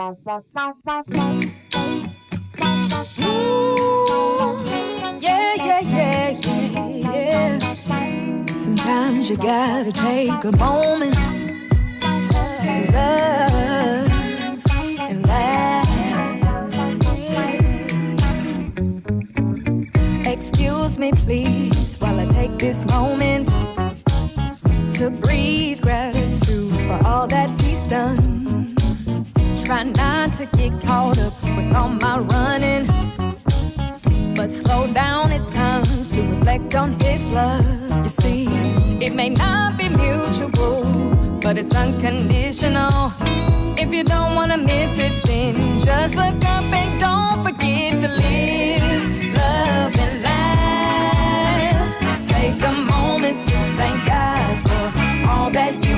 Yeah, yeah, yeah, yeah, yeah. Sometimes you gotta take a moment to love and laugh. Excuse me, please, while I take this moment to breathe gratitude for all that he's done. Try not to get caught up with all my running, but slow down at times to reflect on his love. You see, it may not be mutual, but it's unconditional. If you don't wanna miss it, then just look up and don't forget to live, love, and laugh. Take a moment to thank God for all that you